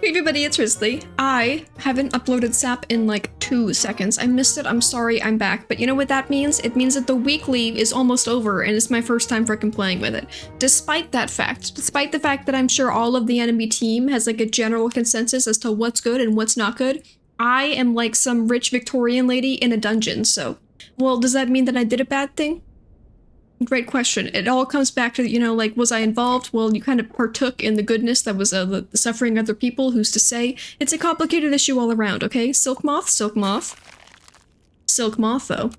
Hey everybody, it's Risley. I haven't uploaded SAP in like 2 seconds. I missed it, I'm sorry, I'm back. But you know what that means? It means that the weekly is almost over and it's my first time frickin' playing with it. Despite that fact, despite the fact that I'm sure all of the enemy team has like a general consensus as to what's good and what's not good, I am like some rich Victorian lady in a dungeon, so... Well, does that mean that I did a bad thing? Great question. It all comes back to, you know, like, was I involved? Well, you kind of partook in the goodness that was the suffering of other people. Who's to say? It's a complicated issue all around, okay? Silk moth, silk moth. Silk moth, though.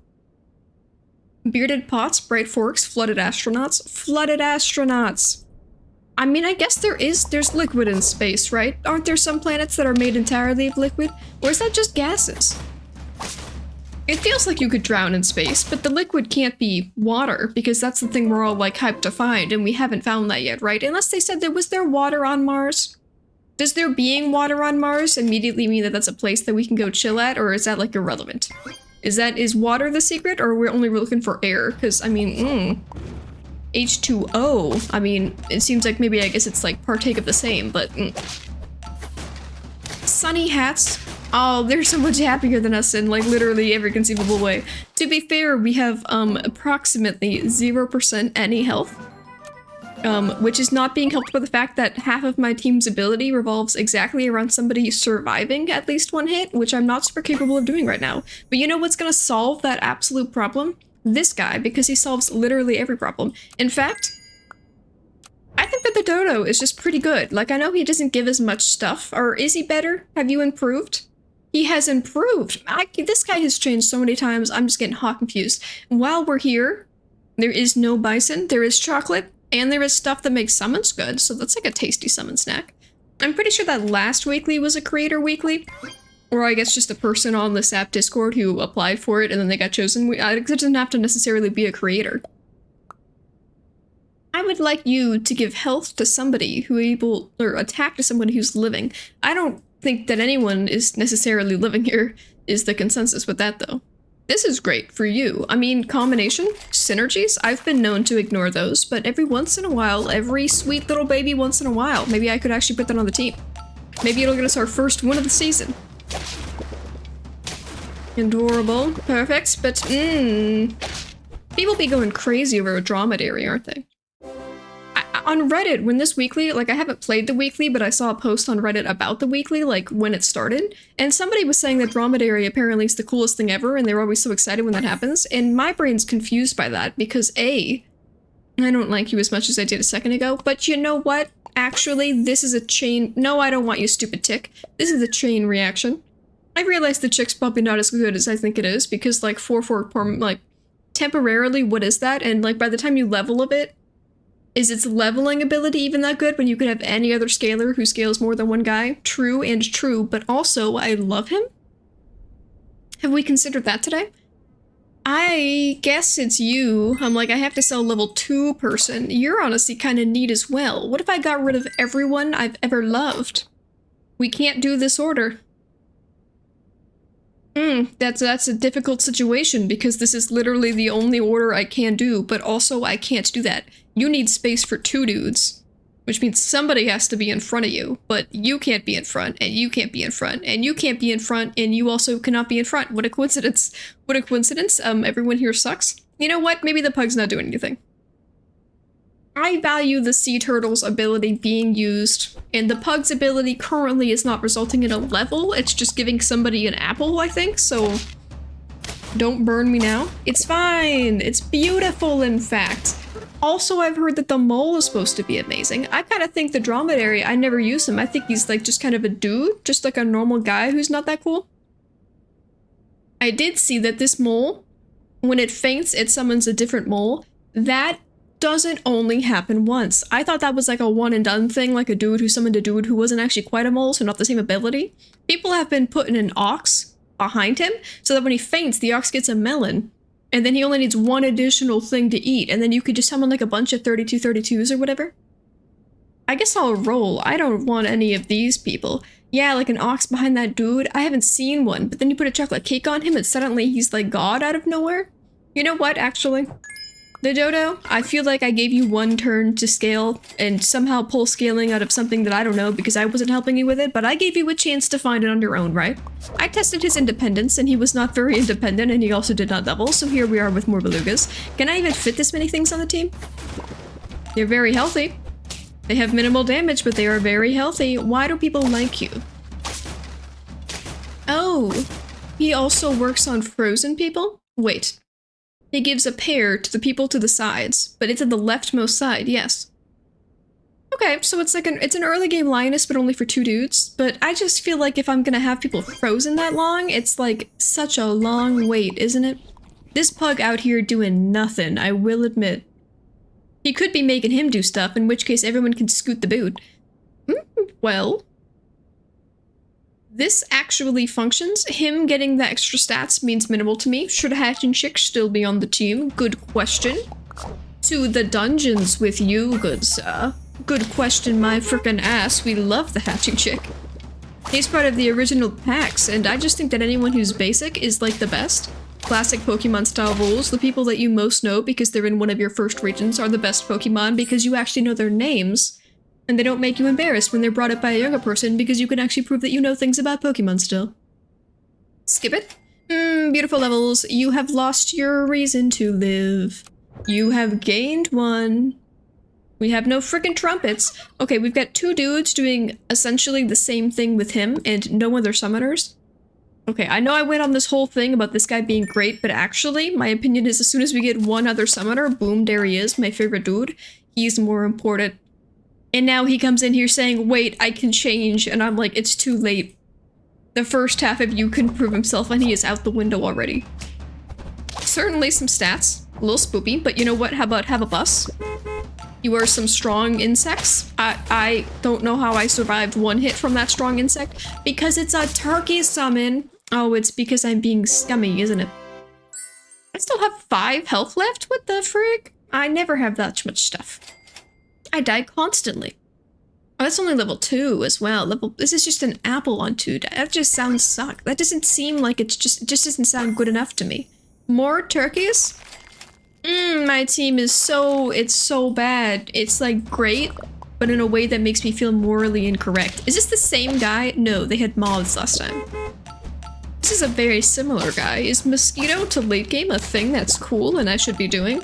Bearded pots, bright forks, flooded astronauts. Flooded astronauts! I mean, I guess there's liquid in space, right? Aren't there some planets that are made entirely of liquid? Or is that just gases? It feels like you could drown in space, but the liquid can't be water, because that's the thing we're all, like, hyped to find, and we haven't found that yet, right? Unless they said was there water on Mars? Does there being water on Mars immediately mean that that's a place that we can go chill at, or is that, like, irrelevant? Is water the secret, or we're only looking for air? Because, I mean, H2O. I mean, it seems like maybe I guess it's, like, partake of the same, but... Sunny hats. Oh, they're so much happier than us in, like, literally every conceivable way. To be fair, we have, approximately 0% any health. Which is not being helped by the fact that half of my team's ability revolves exactly around somebody surviving at least one hit, which I'm not super capable of doing right now. But you know what's gonna solve that absolute problem? This guy, because he solves literally every problem. In fact, I think that the dodo is just pretty good. Like, I know he doesn't give as much stuff, or is he better? Have you improved? He has improved. This guy has changed so many times, I'm just getting hot confused. While we're here, there is no bison, there is chocolate, and there is stuff that makes summons good, so that's like a tasty summon snack. I'm pretty sure that last weekly was a creator weekly, or I guess just a person on the SAP Discord who applied for it and then they got chosen. It doesn't have to necessarily be a creator. I would like you to give health to somebody or attack to somebody who's living. I don't think that anyone is necessarily living here, is the consensus with that, though. This is great for you. I mean, combination, synergies, I've been known to ignore those, but every once in a while, every sweet little baby once in a while, maybe I could actually put that on the team. Maybe it'll get us our first win of the season. Adorable. Perfect, but people be going crazy over a dromedary, aren't they? On Reddit, when this weekly, like, I haven't played the weekly, but I saw a post on Reddit about the weekly, like, when it started, and somebody was saying that dromedary apparently is the coolest thing ever, and they're always so excited when that happens, and my brain's confused by that, because A, I don't like you as much as I did a second ago, but you know what? Actually, this is a chain— no, I don't want you, stupid tick. This is a chain reaction. I realize the chick's probably not as good as I think it is, because, like, 4/4, like, temporarily, what is that? And, like, by the time you level a bit, is its leveling ability even that good when you could have any other scaler who scales more than one guy? True and true, but also, I love him? Have we considered that today? I guess it's you. I'm like, I have to sell level 2 person. You're honestly kind of neat as well. What if I got rid of everyone I've ever loved? We can't do this order. That's a difficult situation because this is literally the only order I can do, but also I can't do that. You need space for 2 dudes, which means somebody has to be in front of you, but you can't be in front, and you can't be in front, and you can't be in front, and you also cannot be in front. What a coincidence. What a coincidence. Everyone here sucks. You know what? Maybe the pug's not doing anything. I value the sea turtle's ability being used, and the pug's ability currently is not resulting in a level, it's just giving somebody an apple, I think, so don't burn me now. It's fine! It's beautiful, in fact. Also, I've heard that the mole is supposed to be amazing. I kind of think the dromedary, I never use him. I think he's like just kind of a dude, just like a normal guy who's not that cool. I did see that this mole, when it faints, it summons a different mole. That doesn't only happen once. I thought that was like a one and done thing, like a dude who summoned a dude who wasn't actually quite a mole, so not the same ability. People have been putting an ox behind him, so that when he faints, the ox gets a melon, and then he only needs one additional thing to eat, and then you could just summon like a bunch of 32/32s or whatever. I guess I'll roll. I don't want any of these people. Yeah, like an ox behind that dude. I haven't seen one, but then you put a chocolate cake on him and suddenly he's like God out of nowhere. You know what, actually? The dodo, I feel like I gave you one turn to scale and somehow pull scaling out of something that I don't know because I wasn't helping you with it, but I gave you a chance to find it on your own, right? I tested his independence and he was not very independent and he also did not double, so here we are with more belugas. Can I even fit this many things on the team? They're very healthy. They have minimal damage, but they are very healthy. Why do people like you? Oh, he also works on frozen people? Wait. He gives a pair to the people to the sides, but it's at the leftmost side, yes. Okay, so it's like it's an early game lioness, but only for 2 dudes. But I just feel like if I'm gonna have people frozen that long, it's like such a long wait, isn't it? This pug out here doing nothing, I will admit. He could be making him do stuff, in which case everyone can scoot the boot. Well... This actually functions. Him getting the extra stats means minimal to me. Should Hatching Chick still be on the team? Good question. To the dungeons with you, good sir. Good question, my frickin' ass. We love the Hatching Chick. He's part of the original packs, and I just think that anyone who's basic is like the best. Classic Pokemon style rules. The people that you most know because they're in one of your first regions are the best Pokemon because you actually know their names. And they don't make you embarrassed when they're brought up by a younger person because you can actually prove that you know things about Pokemon still. Skip it. Beautiful levels. You have lost your reason to live. You have gained 1. We have no frickin' trumpets. Okay, we've got 2 dudes doing essentially the same thing with him and no other summoners. Okay, I know I went on this whole thing about this guy being great, but actually, my opinion is as soon as we get 1 other summoner, boom, there he is, my favorite dude. He's more important. And now he comes in here saying, wait, I can change, and I'm like, it's too late. The first half of you couldn't prove himself, and he is out the window already. Certainly some stats, a little spoopy, but you know what, how about have a bus? You are some strong insects. I don't know how I survived 1 hit from that strong insect, because it's a turkey summon. Oh, it's because I'm being scummy, isn't it? I still have 5 health left? What the frick? I never have that much stuff. I die constantly. Oh, that's only level 2 as well. This is just an apple on 2. That just sounds suck. That doesn't seem like it just doesn't sound good enough to me. More turkeys? My team is it's so bad. It's like great, but in a way that makes me feel morally incorrect. Is this the same guy? No, they had moths last time. This is a very similar guy. Is mosquito to late game a thing that's cool and I should be doing?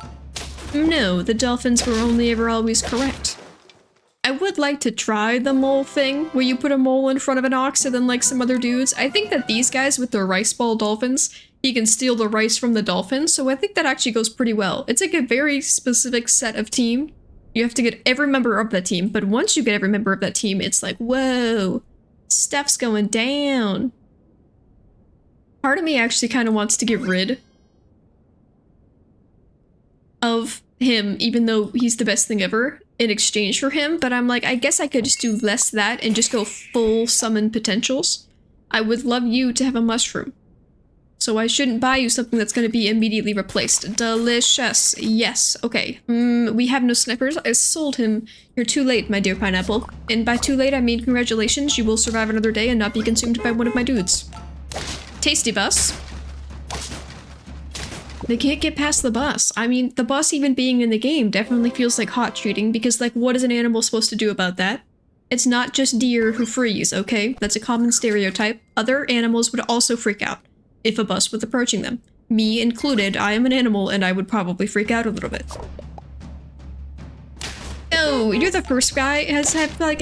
No, the dolphins were only ever always correct. I would like to try the mole thing, where you put a mole in front of an ox and then like some other dudes. I think that these guys with their rice ball dolphins, he can steal the rice from the dolphins, so I think that actually goes pretty well. It's like a very specific set of team. You have to get every member of that team, but once you get every member of that team, it's like, whoa, stuff's going down. Part of me actually kind of wants to get rid of him, even though he's the best thing ever, in exchange for him, but I'm like, I guess I could just do less that and just go full summon potentials. I would love you to have a mushroom. So I shouldn't buy you something that's going to be immediately replaced. Delicious. Yes. Okay. We have no snipers. I sold him. You're too late, my dear pineapple. And by too late, I mean congratulations. You will survive another day and not be consumed by one of my dudes. Tasty bus. They can't get past the bus. I mean, the bus even being in the game definitely feels like hot treating because, like, what is an animal supposed to do about that? It's not just deer who freeze, okay? That's a common stereotype. Other animals would also freak out if a bus was approaching them. Me included, I am an animal and I would probably freak out a little bit. No, you're the first guy has had, like,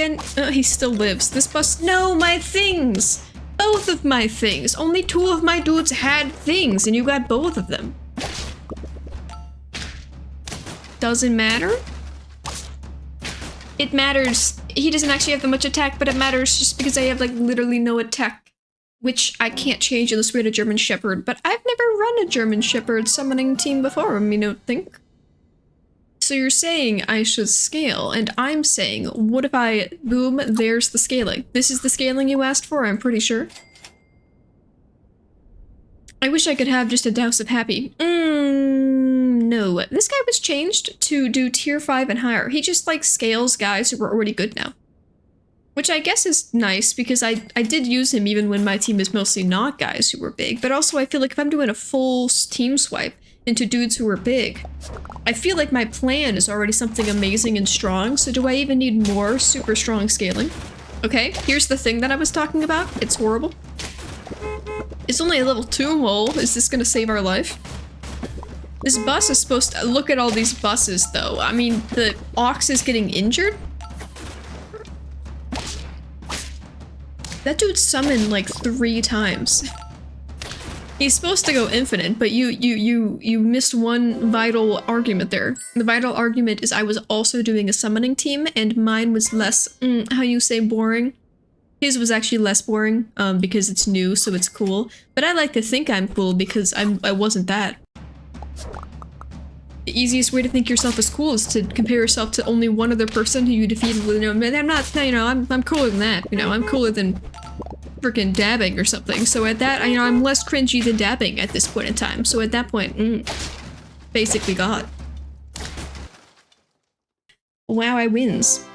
he still lives. This bus, no, my things! Both of my things! Only 2 of my dudes had things and you got both of them. Doesn't matter? It matters. He doesn't actually have that much attack, but it matters just because I have, like, literally no attack. Which I can't change unless we had a German Shepherd, but I've never run a German Shepherd summoning team before, I don't think. So you're saying I should scale, and I'm saying, what if I, boom, there's the scaling. This is the scaling you asked for, I'm pretty sure. I wish I could have just a douse of happy. No. This guy was changed to do tier 5 and higher. He just, like, scales guys who were already good now. Which I guess is nice, because I did use him even when my team is mostly not guys who were big, but also I feel like if I'm doing a full team swipe, into dudes who are big. I feel like my plan is already something amazing and strong, so do I even need more super strong scaling? Okay, here's the thing that I was talking about. It's horrible. It's only a level 2 mole. Is this gonna save our life? This bus is supposed to— look at all these buses, though. I mean, the ox is getting injured? That dude summoned like 3 times. He's supposed to go infinite, but you missed one vital argument there. The vital argument is I was also doing a summoning team, and mine was less, how you say, boring. His was actually less boring, because it's new, so it's cool. But I like to think I'm cool because I wasn't that. The easiest way to think yourself as cool is to compare yourself to only one other person who you defeated with, you know, I'm not, you know, I'm cooler than that, you know, I'm cooler than freaking dabbing or something. So at that, you know, I'm less cringy than dabbing at this point in time. So at that point, basically God. Wow, I wins.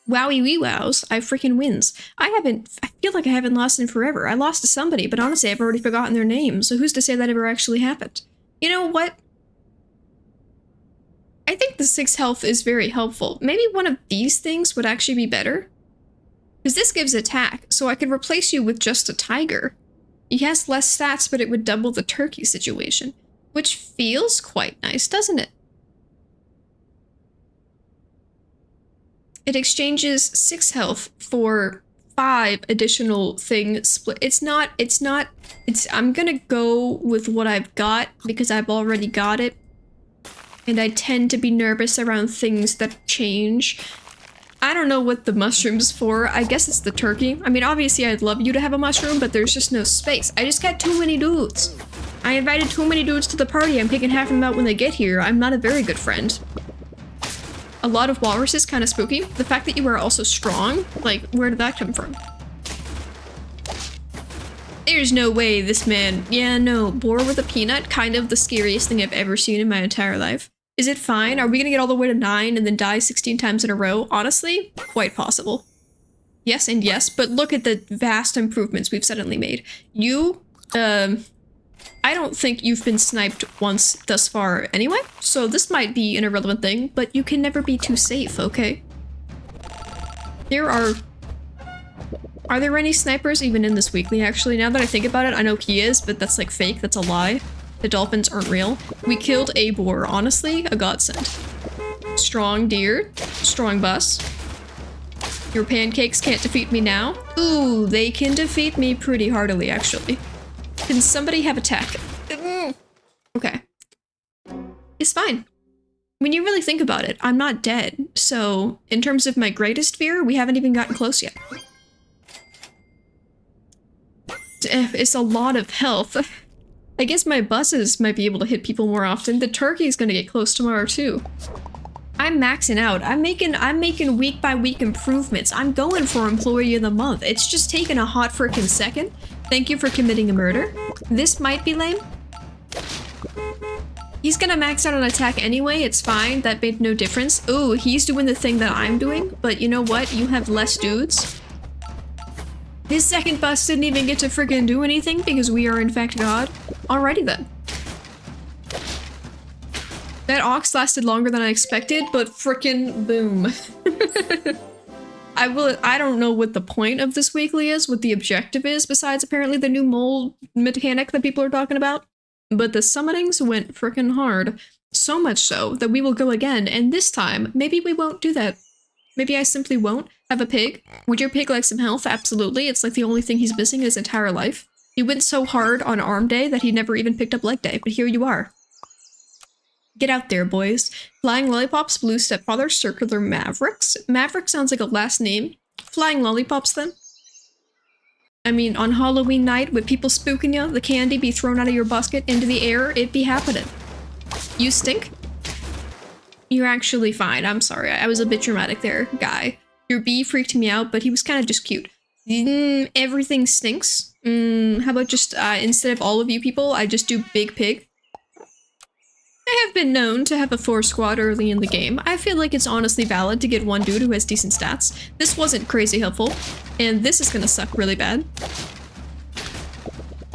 Wowie wee wows, I freaking wins. I feel like I haven't lost in forever. I lost to somebody, but honestly, I've already forgotten their name, so who's to say that ever actually happened? You know what? I think the 6 health is very helpful. Maybe one of these things would actually be better. Because this gives attack, so I could replace you with just a tiger. He has less stats, but it would double the turkey situation. Which feels quite nice, doesn't it? It exchanges 6 health for 5 additional thing split. I'm gonna go with what I've got because I've already got it. And I tend to be nervous around things that change. I don't know what the mushroom's for. I guess it's the turkey. I mean, obviously I'd love you to have a mushroom, but there's just no space. I just got too many dudes. I invited too many dudes to the party. I'm kicking half of them out when they get here. I'm not a very good friend. A lot of walruses, kind of spooky. The fact that you are also strong, like, where did that come from? There's no way this man— yeah, no, boar with a peanut, kind of the scariest thing I've ever seen in my entire life. Is it fine? Are we gonna get all the way to 9 and then die 16 times in a row? Honestly, quite possible. Yes and yes, but look at the vast improvements we've suddenly made. You, I don't think you've been sniped once thus far anyway, so this might be an irrelevant thing, but you can never be too safe, okay? Are there any snipers even in this weekly, actually? Now that I think about it, I know he is, but that's like fake, that's a lie. The dolphins aren't real. We killed a boar, honestly, a godsend. Strong deer, strong bus. Your pancakes can't defeat me now. Ooh, they can defeat me pretty heartily, actually. Can somebody have attack? Okay. It's fine. When you really think about it, I'm not dead. So, in terms of my greatest fear, we haven't even gotten close yet. It's a lot of health. I guess my buses might be able to hit people more often. The turkey's gonna get close tomorrow, too. I'm maxing out. I'm making week by week improvements. I'm going for Employee of the Month. It's just taken a hot frickin' second. Thank you for committing a murder. This might be lame. He's gonna max out on attack anyway, it's fine, that made no difference. Ooh, he's doing the thing that I'm doing, but you know what? You have less dudes. His second bus didn't even get to friggin' do anything because we are in fact God. Alrighty then. That ox lasted longer than I expected, but frickin' boom. I don't know what the point of this weekly is, what the objective is, besides apparently the new mole mechanic that people are talking about. But the summonings went frickin' hard. So much so that we will go again, and this time, maybe we won't do that. Maybe I simply won't have a pig. Would your pig like some health? Absolutely. It's like the only thing he's missing in his entire life. He went so hard on arm day that he never even picked up leg day, but here you are. Get out there, boys. Flying Lollipops, Blue Stepfather, Circular Mavericks. Maverick sounds like a last name. Flying Lollipops, then? I mean, on Halloween night, with people spooking you, the candy be thrown out of your basket into the air, it be happening. You stink? You're actually fine. I'm sorry. I was a bit dramatic there, guy. Your bee freaked me out, but he was kind of just cute. Everything stinks. How about just, instead of all of you people, I just do Big Pig? I have been known to have a 4 squad early in the game. I feel like it's honestly valid to get one dude who has decent stats. This wasn't crazy helpful, and this is gonna suck really bad.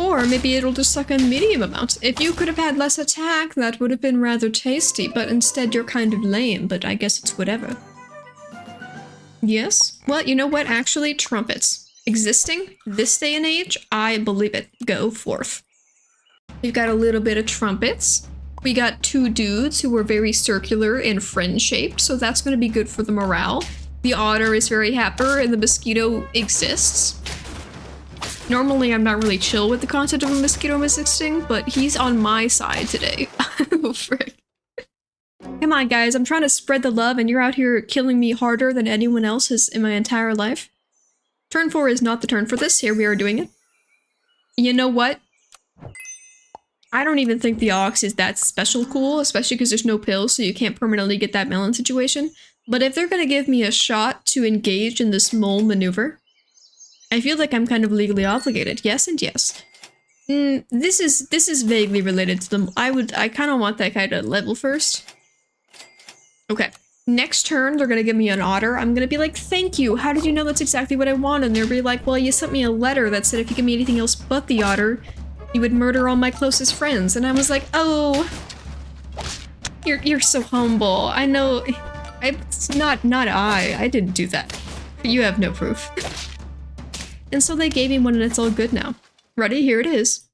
Or maybe it'll just suck in medium amounts. If you could have had less attack, that would have been rather tasty, but instead you're kind of lame, but I guess it's whatever. Yes? Well, you know what? Actually, trumpets. Existing, this day and age, I believe it. Go forth. We've got a little bit of trumpets. We got two dudes who were very circular and friend-shaped, so that's going to be good for the morale. The otter is very happy, and the mosquito exists. Normally, I'm not really chill with the concept of a mosquito existing, but he's on my side today. Oh, frick. Come on, guys, I'm trying to spread the love, and you're out here killing me harder than anyone else has in my entire life. Turn 4 is not the turn for this. Here we are doing it. You know what? I don't even think the Ox is that special cool, especially because there's no pills, so you can't permanently get that melon situation. But if they're gonna give me a shot to engage in this mole maneuver, I feel like I'm kind of legally obligated. Yes and yes. This is vaguely related to them. I kind of want that guy to level first. Okay. Next turn, they're gonna give me an otter. I'm gonna be like, thank you. How did you know that's exactly what I want? And they'll be like, well, you sent me a letter that said if you give me anything else but the otter, you would murder all my closest friends. And I was like, oh, you're so humble. I know, it's not I didn't do that. You have no proof. And so they gave me one and it's all good now. Ready? Here it is.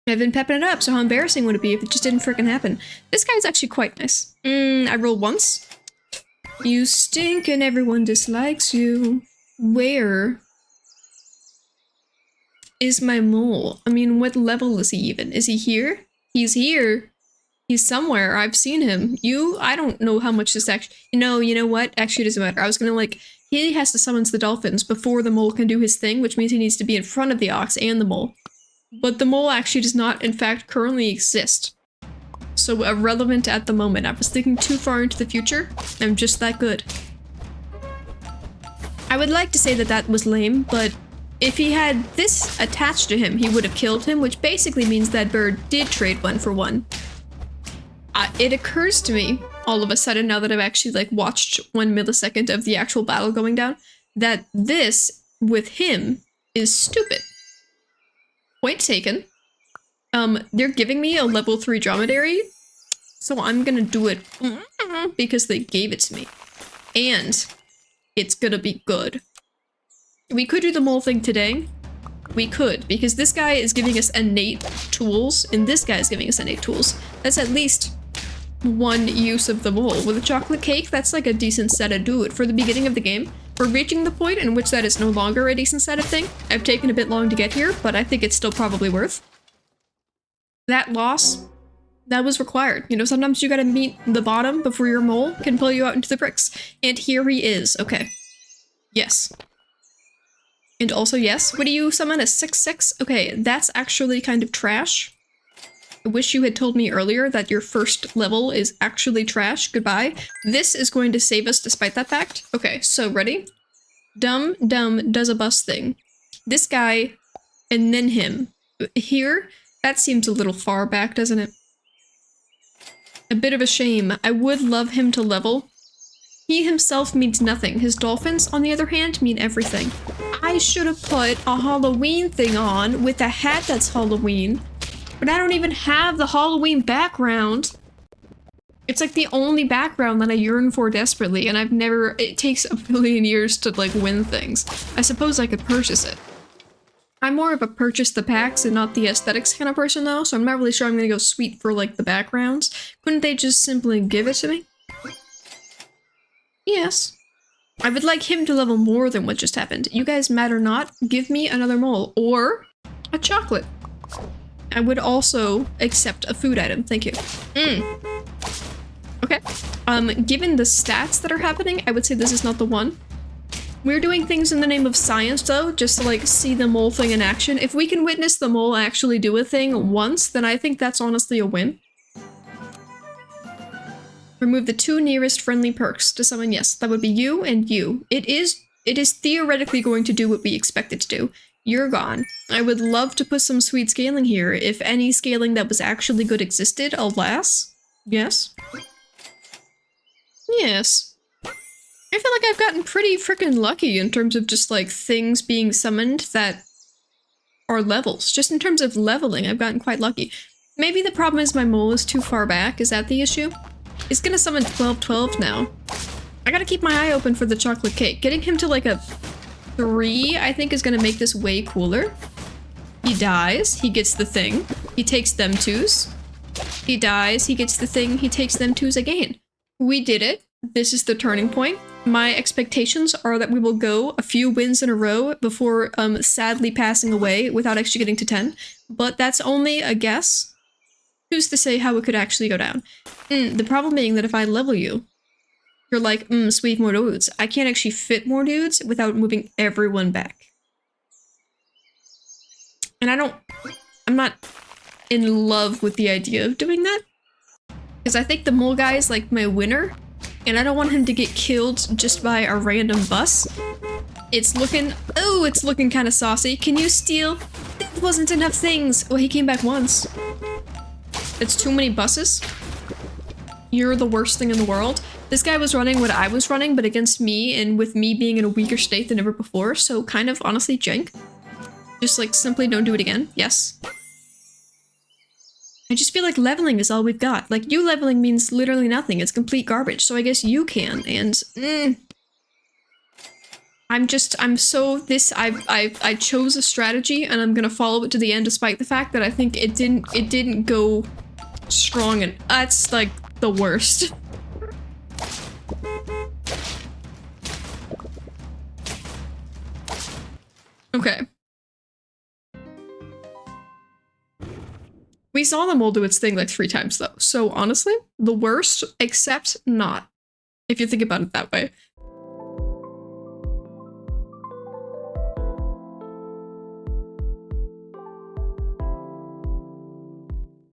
I've been pepping it up, so how embarrassing would it be if it just didn't frickin' happen? This guy's actually quite nice. I roll once. You stink and everyone dislikes you. Where is my mole? I mean, what level is he even? Is he here? He's here. He's somewhere. I've seen him. I don't know how much this actually... You know what? Actually, it doesn't matter. I was gonna like... He has to summon the dolphins before the mole can do his thing, which means he needs to be in front of the ox and the mole. But the mole actually does not, in fact, currently exist. So irrelevant at the moment. I was thinking too far into the future. I'm just that good. I would like to say that that was lame, but if he had this attached to him, he would have killed him, which basically means that bird did trade 1 for 1. It occurs to me, all of a sudden, now that I've actually like watched 1 millisecond of the actual battle going down, that this, with him, is stupid. Point taken. They're giving me a level 3 dromedary, so I'm gonna do it because they gave it to me. And it's gonna be good. We could do the mole thing today. We could, because this guy is giving us innate tools, and this guy is giving us innate tools. That's at least one use of the mole. With a chocolate cake, that's like a decent set of do it for the beginning of the game. We're reaching the point in which that is no longer a decent set of thing. I've taken a bit long to get here, but I think it's still probably worth. That loss, that was required. You know, sometimes you gotta meet the bottom before your mole can pull you out into the bricks. And here he is. Okay. Yes. And also, yes. What do you summon? A 6/6? Okay, that's actually kind of trash. I wish you had told me earlier that your first level is actually trash. Goodbye. This is going to save us despite that fact. Okay, so ready? Dumb does a bus thing. This guy, and then him. Here, that seems a little far back, doesn't it? A bit of a shame. I would love him to level. He himself means nothing. His dolphins, on the other hand, mean everything. I should have put a Halloween thing on with a hat that's Halloween. But I don't even have the Halloween background. It's like the only background that I yearn for desperately, and I've never... It takes a billion years to, like, win things. I suppose I could purchase it. I'm more of a purchase the packs and not the aesthetics kind of person, though, so I'm not really sure I'm gonna go sweet for, like, the backgrounds. Couldn't they just simply give it to me? Yes. I would like him to level more than what just happened. You guys matter not. Give me another mole. Or a chocolate. I would also accept a food item. Thank you. Okay. Given the stats that are happening, I would say this is not the one. We're doing things in the name of science, though, just to, like, see the mole thing in action. If we can witness the mole actually do a thing once, then I think that's honestly a win. Remove the 2 nearest friendly perks to summon. Yes, that would be you and you. It is theoretically going to do what we expect it to do. You're gone. I would love to put some sweet scaling here, if any scaling that was actually good existed, alas. Yes. Yes. I feel like I've gotten pretty freaking lucky in terms of just, like, things being summoned that our levels. Just in terms of leveling, I've gotten quite lucky. Maybe the problem is my mole is too far back. Is that the issue? It's gonna summon 12-12 now. I gotta keep my eye open for the chocolate cake. Getting him to like a 3, I think, is gonna make this way cooler. He dies, he gets the thing. He takes them twos. He dies, he gets the thing, he takes them twos again. We did it. This is the turning point. My expectations are that we will go a few wins in a row before sadly passing away without actually getting to 10. But that's only a guess. Who's to say how it could actually go down? The problem being that if I level you, you're like, sweet, more dudes. I can't actually fit more dudes without moving everyone back. And I'm not in love with the idea of doing that. Because I think the mole guy is like my winner. And I don't want him to get killed just by a random bus. It's looking kind of saucy. Can you steal? There wasn't enough things. Well, he came back once. It's too many buses. You're the worst thing in the world. This guy was running what I was running, but against me, and with me being in a weaker state than ever before, so kind of honestly jank. Just like simply don't do it again. Yes. I just feel like leveling is all we've got. Like, you leveling means literally nothing. It's complete garbage, so I guess you can, and I chose a strategy and I'm gonna follow it to the end despite the fact that I think it didn't go strong, and that's like the worst. Okay. We saw the mole do its thing like 3 times though, so honestly, the worst, except not, if you think about it that way.